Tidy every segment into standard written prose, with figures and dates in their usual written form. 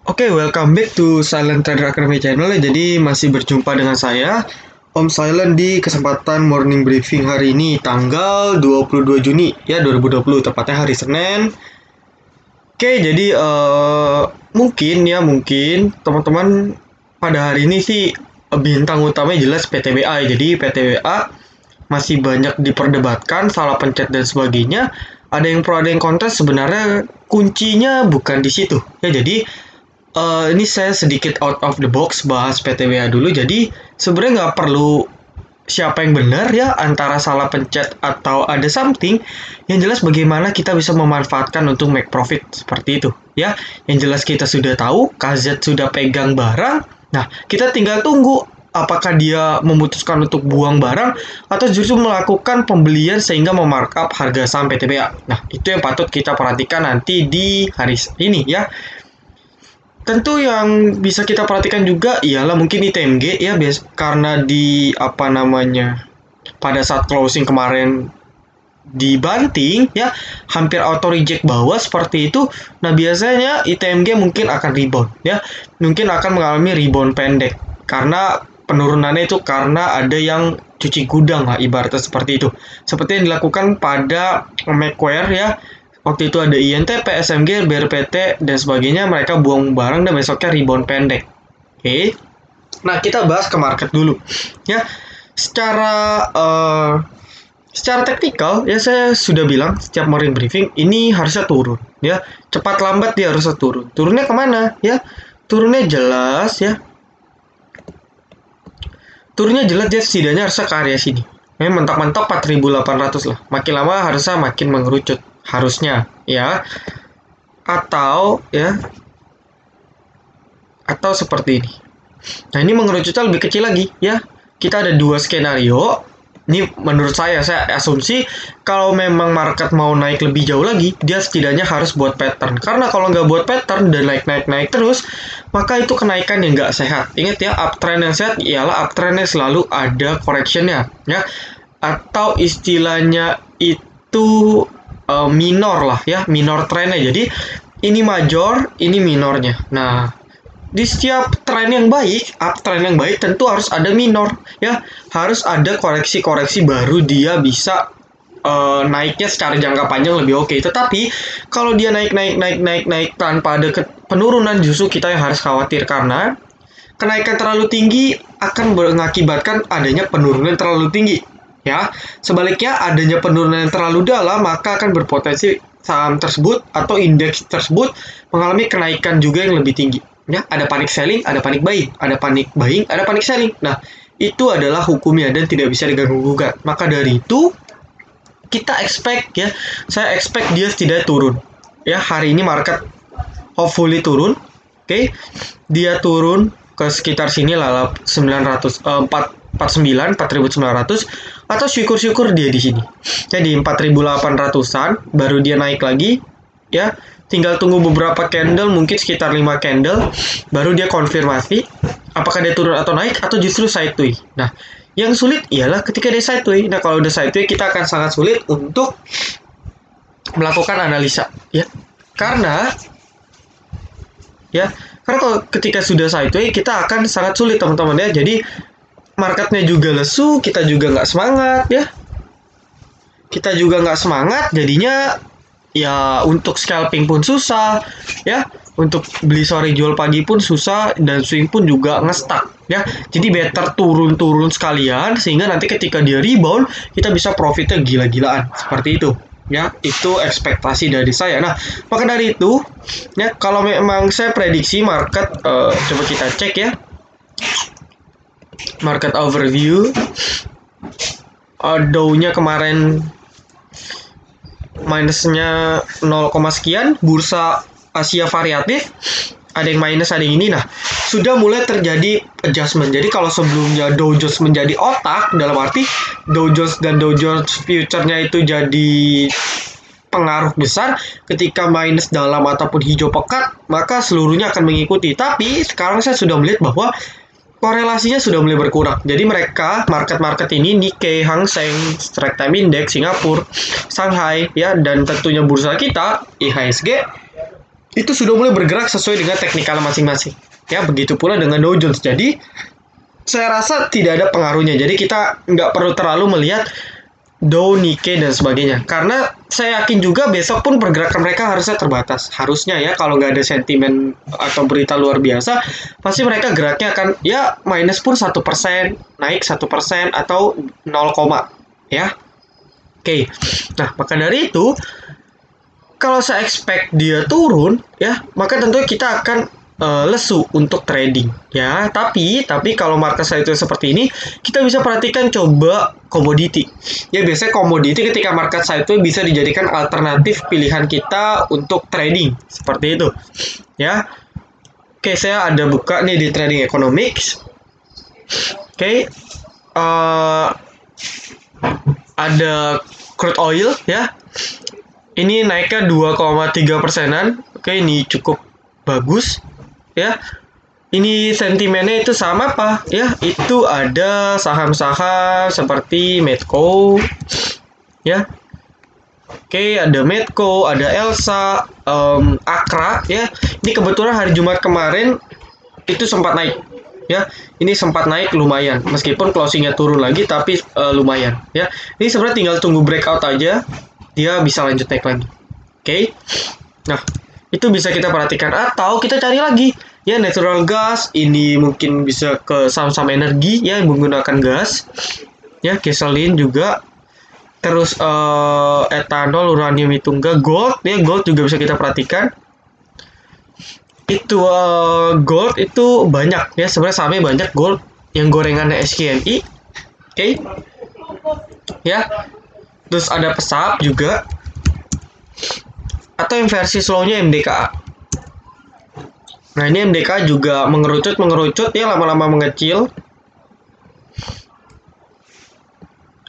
Oke, welcome back to Silent Trader Academy Channel. Jadi masih berjumpa dengan saya, Om Silent di kesempatan morning briefing hari ini tanggal 22 Juni ya 2020, tepatnya hari Senin. Oke, jadi mungkin teman-teman pada hari ini sih bintang utamanya jelas PTBA. Jadi PTBA masih banyak diperdebatkan, salah pencet dan sebagainya. Ada yang pro, ada yang kontra. Sebenarnya kuncinya bukan di situ. Ya, jadi ini saya sedikit out of the box bahas PTBA dulu. Jadi sebenarnya nggak perlu siapa yang benar ya antara salah pencet atau ada something. Yang jelas bagaimana kita bisa memanfaatkan untuk make profit seperti itu ya. Yang jelas kita sudah tahu KZ sudah pegang barang. Nah, kita tinggal tunggu apakah dia memutuskan untuk buang barang atau justru melakukan pembelian sehingga memarkup harga saham PTBA. Nah, itu yang patut kita perhatikan nanti di hari ini ya. Tentu yang bisa kita perhatikan juga ialah mungkin ITMG ya, karena pada saat closing kemarin dibanting ya, hampir auto reject bawah seperti itu. Nah, biasanya ITMG mungkin akan rebound ya, mungkin akan mengalami rebound pendek karena penurunannya itu karena ada yang cuci gudang lah, ibaratnya seperti itu, seperti yang dilakukan pada Macquarie ya. Waktu itu ada INTP, SMG, BRPT, dan sebagainya. Mereka buang barang dan besoknya rebound pendek. Oke. Nah, kita bahas ke market dulu. Ya, secara teknikal, ya saya sudah bilang setiap morning briefing, ini harusnya turun. Ya, cepat lambat dia harusnya turun. Turunnya kemana? Ya, turunnya jelas ya. Turunnya jelas dia setidaknya harusnya ke area sini. Mentok-mentok 4.800 lah. Makin lama harusnya makin mengerucut. Harusnya ya, atau seperti ini. Nah, ini mengerucutnya lebih kecil lagi ya. Kita ada dua skenario. Ini menurut saya asumsi kalau memang market mau naik lebih jauh lagi, dia setidaknya harus buat pattern. Karena kalau nggak buat pattern dan naik terus, maka itu kenaikan yang nggak sehat. Ingat ya, uptrend yang sehat ialah uptrend yang selalu ada correctionnya ya, atau istilahnya itu minor lah ya, minor trennya. Jadi ini major, ini minornya. Nah, di setiap tren yang baik, uptrend yang baik tentu harus ada minor ya, harus ada koreksi-koreksi baru dia bisa naiknya secara jangka panjang lebih oke. Tetapi kalau dia naik tanpa ada penurunan, justru kita yang harus khawatir karena kenaikan terlalu tinggi akan mengakibatkan adanya penurunan terlalu tinggi. Ya, sebaliknya adanya penurunan yang terlalu dalam maka akan berpotensi saham tersebut atau indeks tersebut mengalami kenaikan juga yang lebih tinggi. Ya, ada panic selling, ada panic buying, ada panic buying, ada panic selling. Nah, itu adalah hukumnya dan tidak bisa diganggu-gugat. Maka dari itu kita expect ya, saya expect dia tidak turun. Ya, hari ini market hopefully turun. Oke. Dia turun ke sekitar sini lah 4.900 atau syukur-syukur dia di sini. Jadi 4.800-an baru dia naik lagi ya. Tinggal tunggu beberapa candle, mungkin sekitar 5 candle baru dia konfirmasi apakah dia turun atau naik atau justru sideways. Nah, yang sulit ialah ketika dia sideways. Nah, kalau udah sideways kita akan sangat sulit untuk melakukan analisa ya. Karena kalau ketika sudah sideways kita akan sangat sulit teman-teman ya. Jadi marketnya juga lesu, kita juga nggak semangat ya. Kita juga nggak semangat, jadinya ya untuk scalping pun susah ya. Untuk beli sore jual pagi pun susah dan swing pun juga ngestak ya. Jadi better turun sekalian sehingga nanti ketika dia rebound kita bisa profitnya gila-gilaan seperti itu. Ya, itu ekspektasi dari saya. Nah, maka dari itu ya, kalau memang saya prediksi market, coba kita cek ya. Market overview. Dow-nya kemarin minusnya 0, sekian. Bursa Asia variatif, ada yang minus, ada yang ini. Nah, sudah mulai terjadi adjustment. Jadi kalau sebelumnya Dow Jones menjadi otak, dalam arti Dow Jones dan Dow Jones future-nya itu jadi pengaruh besar, ketika minus dalam ataupun hijau pekat, maka seluruhnya akan mengikuti. Tapi sekarang saya sudah melihat bahwa korelasinya sudah mulai berkurang. Jadi mereka, market-market ini, Nikkei, Hang Seng, Strike Time Index, Singapura, Shanghai, ya, dan tentunya bursa kita, IHSG, itu sudah mulai bergerak sesuai dengan teknikal masing-masing. Ya, begitu pula dengan Dow Jones. Jadi, saya rasa tidak ada pengaruhnya. Jadi, kita nggak perlu terlalu melihat Dow, Nikkei, dan sebagainya. Karena saya yakin juga besok pun pergerakan mereka harusnya terbatas. Harusnya ya, kalau nggak ada sentimen atau berita luar biasa, pasti mereka geraknya akan ya minus pun 1%, naik 1%, atau 0, ya. Oke. Nah, maka dari itu, kalau saya expect dia turun, ya, maka tentu kita akan lesu untuk trading, ya. Tapi kalau market saya itu seperti ini, kita bisa perhatikan coba komoditi. Ya, biasanya komoditi ketika market saya itu bisa dijadikan alternatif pilihan kita untuk trading, seperti itu, ya. Oke, saya ada buka nih di Trading Economics. Oke, ada crude oil, ya. Ini naiknya 2,3%-an. Oke, ini cukup bagus, ya. Ini sentimennya itu sama apa? Ya, itu ada saham-saham seperti Medco, ya. Oke, ada Medco, ada Elsa, Akra, ya. Ini kebetulan hari Jumat kemarin itu sempat naik, ya. Ini sempat naik lumayan, meskipun closingnya turun lagi, tapi lumayan, ya. Ini sebenarnya tinggal tunggu breakout aja. Dia bisa lanjut naik lagi. Oke. Nah, itu bisa kita perhatikan. Atau kita cari lagi. Ya, natural gas. Ini mungkin bisa ke saham-saham energi. Ya, yang menggunakan gas. Ya, gasoline juga. Terus etanol, uranium itu enggak. Gold. Ya, gold juga bisa kita perhatikan. Itu gold itu banyak. Ya, sebenarnya sahamnya banyak gold. Yang gorengannya SKNI. Oke. Ya. Terus ada pesap juga. Atau yang versi slow-nya MDKA. Nah, ini MDKA juga mengerucut ya, lama-lama mengecil.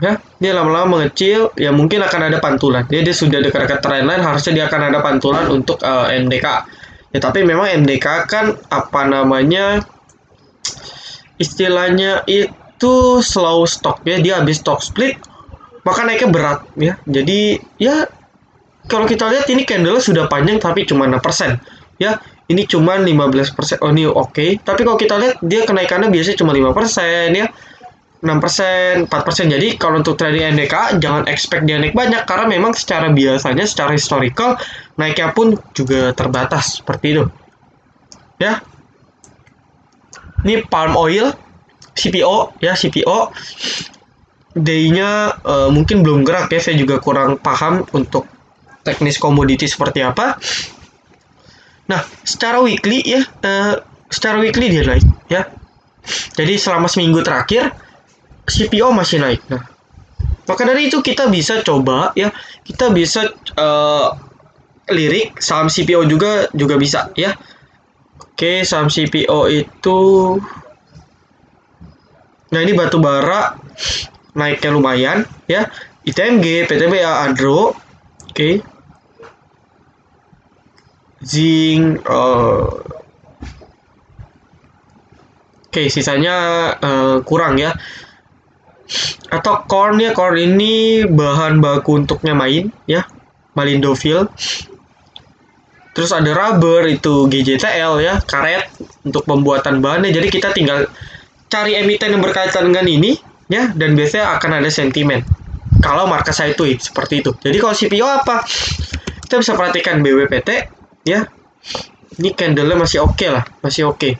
Ya, dia lama-lama mengecil, ya mungkin akan ada pantulan. Dia sudah dekat-dekat trendline, harusnya dia akan ada pantulan untuk MDKA. Ya, tapi memang MDKA kan apa namanya? Istilahnya itu slow stock ya, dia habis stock split. Maka naiknya berat ya. Jadi ya kalau kita lihat ini candle sudah panjang tapi cuma 6%. Ya, ini cuma 15%. Oh, ini oke. Tapi kalau kita lihat dia kenaikannya biasanya cuma 5% ya. 6%, 4%. Jadi kalau untuk trading NDK jangan expect dia naik banyak karena memang secara biasanya secara historical naiknya pun juga terbatas seperti itu. Ya. Ini palm oil CPO ya, CPO. Day-nya mungkin belum gerak ya, saya juga kurang paham untuk teknis komoditi seperti apa. Nah, secara weekly ya, secara weekly dia naik ya. Jadi selama seminggu terakhir CPO masih naik. Nah, maka dari itu kita bisa coba ya, kita bisa lirik saham CPO juga bisa ya. Oke, saham CPO itu, nah ini batu bara naiknya lumayan ya. ITMG, PTBA, Adro, oke. Zinc, oke, sisanya kurang ya. Atau corn ya, corn ini bahan baku untuknya main ya, Malindofil. Terus ada rubber itu GJTL ya, karet untuk pembuatan bahannya. Jadi kita tinggal cari emiten yang berkaitan dengan ini ya, dan biasanya akan ada sentimen kalau market saya itu seperti itu. Jadi kalau CPO apa, kita bisa perhatikan BWPT ya, ini candle-nya masih oke lah, masih oke.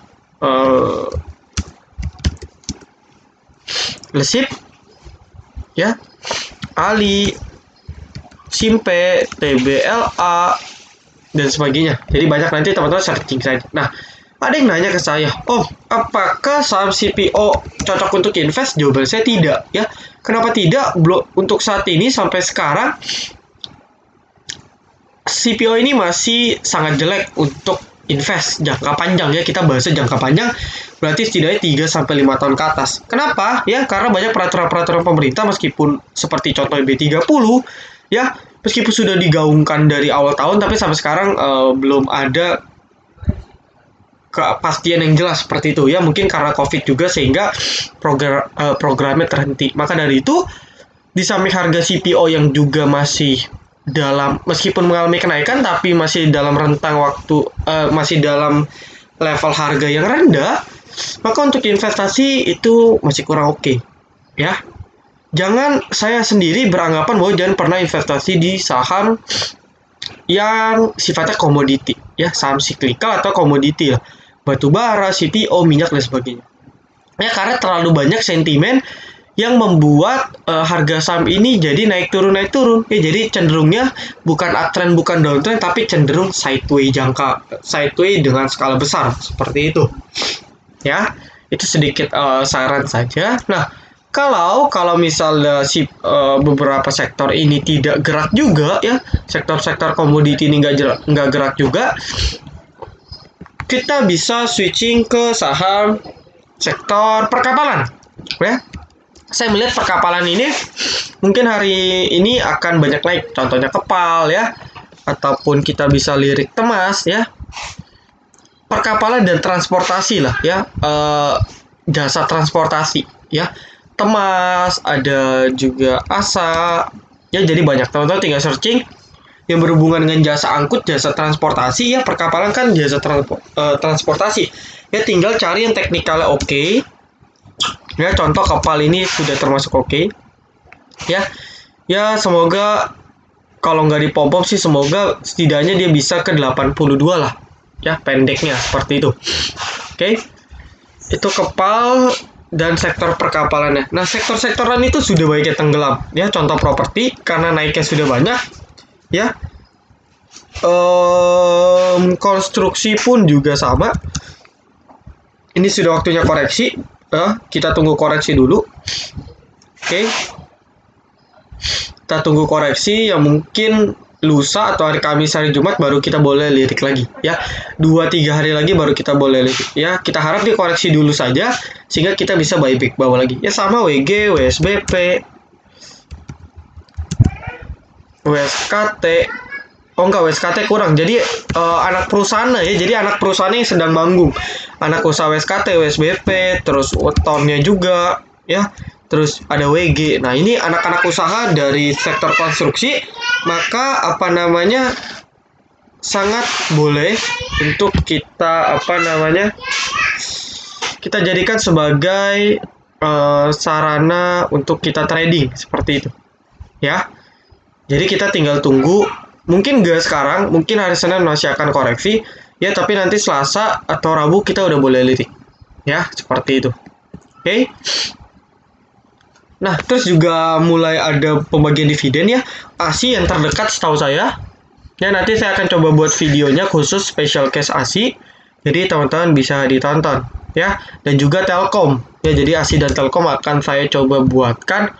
Lesip ya, Ali, Simpe, TBLA, dan sebagainya. Jadi banyak, nanti teman-teman searching saja. Nah, ada yang nanya ke saya, oh, apakah saham CPO cocok untuk invest? Jawaban saya tidak ya. Kenapa tidak? Untuk saat ini sampai sekarang CPO ini masih sangat jelek untuk invest jangka panjang ya. Kita bahasnya jangka panjang berarti setidaknya 3-5 tahun ke atas. Kenapa? Ya, karena banyak peraturan-peraturan pemerintah, meskipun seperti contoh B30 ya, meskipun sudah digaungkan dari awal tahun, tapi sampai sekarang belum ada kepastian yang jelas seperti itu ya. Mungkin karena COVID juga sehingga programnya terhenti. Maka dari itu, di samping harga CPO yang juga masih meskipun mengalami kenaikan tapi masih dalam rentang waktu masih dalam level harga yang rendah, maka untuk investasi itu masih kurang oke. Ya. Jangan saya sendiri beranggapan bahwa jangan pernah investasi di saham yang sifatnya komoditi, ya, saham siklikal atau komoditi lah, batu bara, CPO, minyak dan sebagainya. Ya, karena terlalu banyak sentimen yang membuat harga saham ini jadi naik turun. Ya, jadi cenderungnya bukan uptrend, bukan downtrend, tapi cenderung sideway dengan skala besar seperti itu. Ya, itu sedikit saran saja. Nah, kalau misalnya beberapa sektor ini tidak gerak juga, ya, sektor-sektor komoditi ini nggak gerak juga, kita bisa switching ke saham sektor perkapalan, ya. Saya melihat perkapalan ini mungkin hari ini akan banyak naik, contohnya Kepal, ya, ataupun kita bisa lirik Temas, ya. Perkapalan dan transportasi lah, ya, jasa transportasi, ya. Temas, ada juga Asa, ya, jadi banyak. Teman-teman tinggal searching yang berhubungan dengan jasa angkut, jasa transportasi, ya, perkapalan kan jasa transportasi. Ya, tinggal cari yang teknikalnya oke. Ya, contoh Kepal ini sudah termasuk oke. Ya. Ya, semoga kalau nggak dipom-pom sih, semoga setidaknya dia bisa ke 82 lah. Ya, pendeknya seperti itu. Oke. Itu Kepal dan sektor perkapalannya. Nah, sektor-sektoran itu sudah banyak tenggelam. Ya, contoh properti karena naiknya sudah banyak. Ya, konstruksi pun juga sama. Ini sudah waktunya koreksi. Kita tunggu koreksi dulu. Oke. Kita tunggu koreksi yang mungkin lusa atau hari Kamis, hari Jumat baru kita boleh lirik lagi, ya. 2-3 hari lagi baru kita boleh lirik, ya. Kita harap di koreksi dulu saja sehingga kita bisa buyback bawah lagi. Ya, sama WG, WSBP, WSKT. Oh enggak, WSKT kurang. Jadi anak perusahaan ya. Jadi anak perusahaan yang sedang manggung. Anak usaha WSKT, WSBP, terus wetonnya juga, ya. Terus ada WG. Nah, ini anak-anak usaha dari sektor konstruksi, maka sangat boleh untuk kita kita jadikan sebagai sarana untuk kita trading seperti itu. Ya. Jadi kita tinggal tunggu, mungkin nggak sekarang, mungkin hari Senin masih akan koreksi, ya, tapi nanti Selasa atau Rabu kita udah boleh lirik. Ya, seperti itu. Oke. Nah, terus juga mulai ada pembagian dividen, ya. ASI yang terdekat setahu saya. Ya, nanti saya akan coba buat videonya khusus special case ASI. Jadi teman-teman bisa ditonton, ya. Dan juga Telkom. Ya, jadi ASI dan Telkom akan saya coba buatkan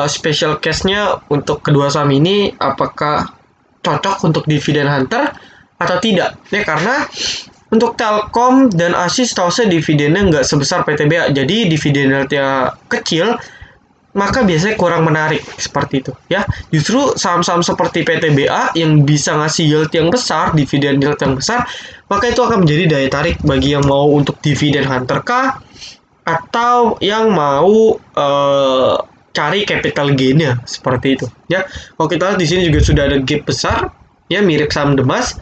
special case-nya untuk kedua saham ini, apakah cocok untuk dividen hunter atau tidak. Ya, karena untuk Telkom dan ASI setahu saya dividennya nggak sebesar PTBA. Jadi dividennya kecil, maka biasanya kurang menarik seperti itu, ya. Justru saham-saham seperti PTBA yang bisa ngasih yield yang besar, dividen yield yang besar, maka itu akan menjadi daya tarik bagi yang mau untuk dividen hunter kah, atau yang mau cari capital gain-nya seperti itu, ya. Kalau kita lihat di sini juga sudah ada gap besar, ya, mirip saham Demas.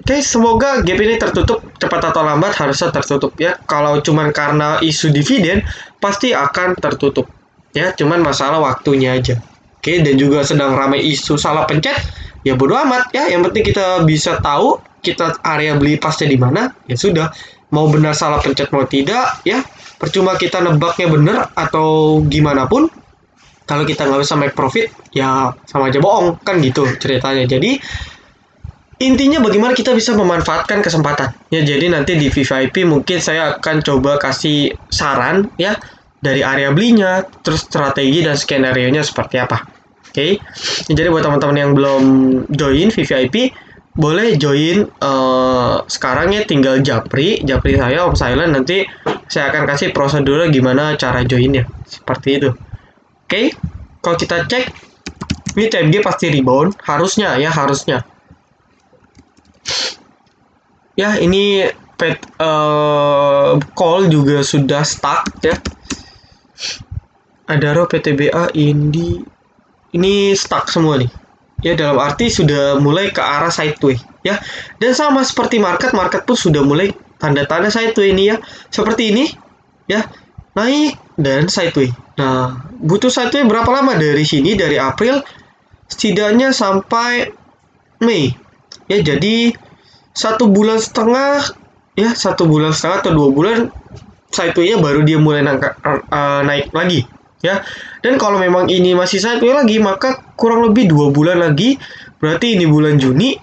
Oke, semoga gap ini tertutup cepat atau lambat, harusnya tertutup, ya. Kalau cuman karena isu dividen pasti akan tertutup. Ya, cuman masalah waktunya aja. Oke, dan juga sedang ramai isu salah pencet, ya bodo amat, ya. Yang penting kita bisa tahu kita area beli pasnya di mana, ya sudah. Mau benar salah pencet mau tidak, ya. Percuma kita nebaknya benar atau gimana pun. Kalau kita nggak bisa make profit, ya sama aja bohong, kan gitu ceritanya. Jadi intinya bagaimana kita bisa memanfaatkan kesempatan. Ya, jadi nanti di VVIP mungkin saya akan coba kasih saran, ya, dari area belinya, terus strategi dan skenario-nya seperti apa. Oke. Jadi buat teman-teman yang belum join VVIP, boleh join sekarang, ya. Tinggal japri saya Om Silent, nanti saya akan kasih prosedur gimana cara joinnya seperti itu. Oke. Kalau kita cek ini TMG pasti rebound, harusnya. Ya, ini call juga sudah stuck, ya. Adaro, PTBA, Indi, ini stuck semua nih. Ya, dalam arti sudah mulai ke arah sideways ya. Dan sama seperti market pun sudah mulai tanda-tanda sideways ini ya. Seperti ini ya, naik dan sideways. Nah, butuh sideways berapa lama dari sini, dari April setidaknya sampai Mei. Ya, jadi 1,5 bulan ya, 1,5 bulan atau 2 bulan sideways-nya baru dia mulai naik lagi ya. Dan kalau memang ini masih sideways lagi, maka kurang lebih 2 bulan lagi, berarti ini bulan Juni,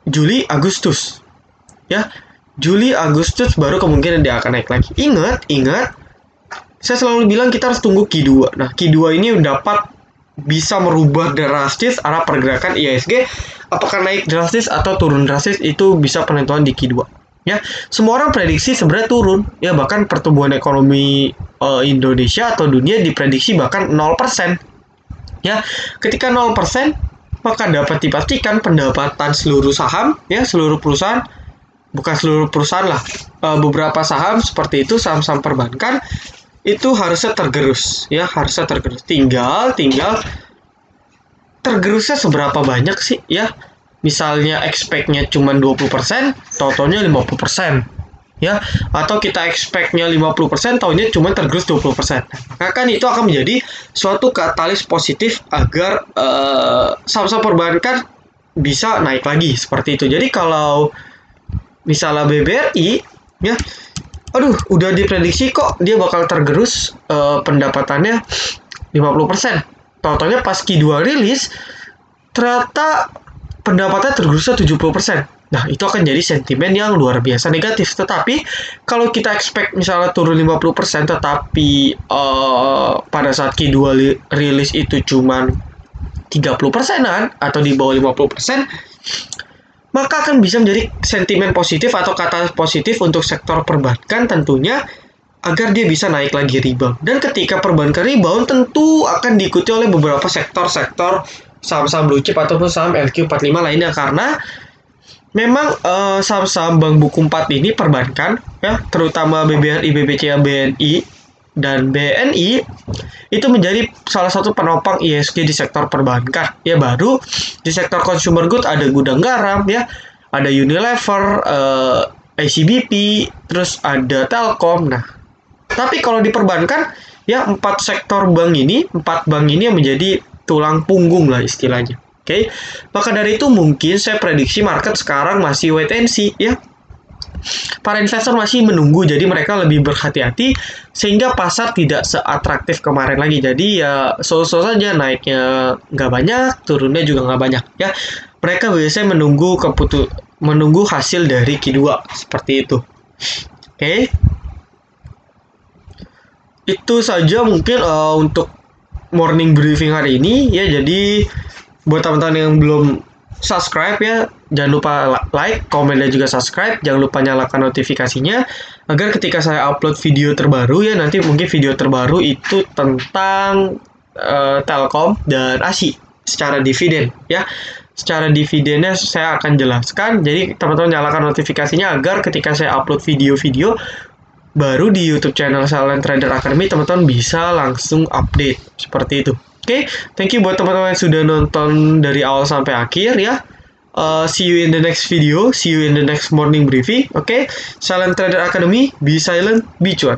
Juli, Agustus ya. Juli, Agustus baru kemungkinan dia akan naik lagi. Ingat, saya selalu bilang kita harus tunggu Q2. Nah, Q2 ini dapat bisa merubah drastis arah pergerakan IHSG. Apakah naik drastis atau turun drastis, itu bisa penentuan di Q2 ya. Semua orang prediksi sebenarnya turun ya, bahkan pertumbuhan ekonomi Indonesia atau dunia diprediksi bahkan 0% ya. Ketika 0%, maka dapat dipastikan pendapatan seluruh saham ya, seluruh perusahaan, bukan seluruh perusahaan lah, beberapa saham seperti itu, saham-saham perbankan itu harusnya tergerus ya, harusnya tergerus. Tinggal tergerusnya seberapa banyak sih ya. Misalnya expect-nya cuma 20%, totalnya 50% ya, atau kita expect-nya 50%, tahunnya cuma tergerus 20%. Maka kan itu akan menjadi suatu katalis positif agar saham-saham perbankan bisa naik lagi seperti itu. Jadi kalau misalnya BBRI ya, aduh, udah diprediksi kok dia bakal tergerus pendapatannya 50%. Totalnya pas Q2 rilis, ternyata pendapatnya tergerusnya 70%. Nah, itu akan jadi sentimen yang luar biasa negatif. Tetapi, kalau kita expect misalnya turun 50%, tetapi pada saat Q2 rilis itu cuman 30%-an atau di bawah 50%, maka akan bisa menjadi sentimen positif atau kata positif untuk sektor perbankan tentunya, agar dia bisa naik lagi, rebound. Dan ketika perbankan rebound, tentu akan diikuti oleh beberapa sektor-sektor saham-saham blue chip ataupun saham LQ45 lainnya, karena memang saham-saham Bank Buku 4 ini perbankan ya, terutama BBRI, BBCA, BNI dan BNI itu menjadi salah satu penopang IHSG di sektor perbankan ya. Baru di sektor consumer good ada Gudang Garam ya, ada Unilever, ICBP, terus ada Telkom. Nah, tapi kalau di perbankan ya, 4 bank ini yang menjadi tulang punggung lah istilahnya. Oke. Maka dari itu mungkin saya prediksi market sekarang masih wait and see ya. Para investor masih menunggu, jadi mereka lebih berhati-hati sehingga pasar tidak seatraktif kemarin lagi. Jadi ya so-so saja, naiknya nggak banyak, turunnya juga nggak banyak ya. Mereka biasanya menunggu hasil dari Q2 seperti itu. Oke. Itu saja mungkin untuk morning briefing hari ini ya. Jadi buat teman-teman yang belum subscribe ya, jangan lupa like, komen, dan juga subscribe. Jangan lupa nyalakan notifikasinya agar ketika saya upload video terbaru ya, nanti mungkin video terbaru itu tentang Telkom dan ASI secara dividen ya. Secara dividennya saya akan jelaskan. Jadi teman-teman nyalakan notifikasinya agar ketika saya upload video-video baru di YouTube channel Silent Trader Academy, teman-teman bisa langsung update seperti itu. Oke, thank you buat teman-teman yang sudah nonton dari awal sampai akhir ya. See you in the next video, see you in the next morning briefing. Oke, Silent Trader Academy, be silent, be cuan.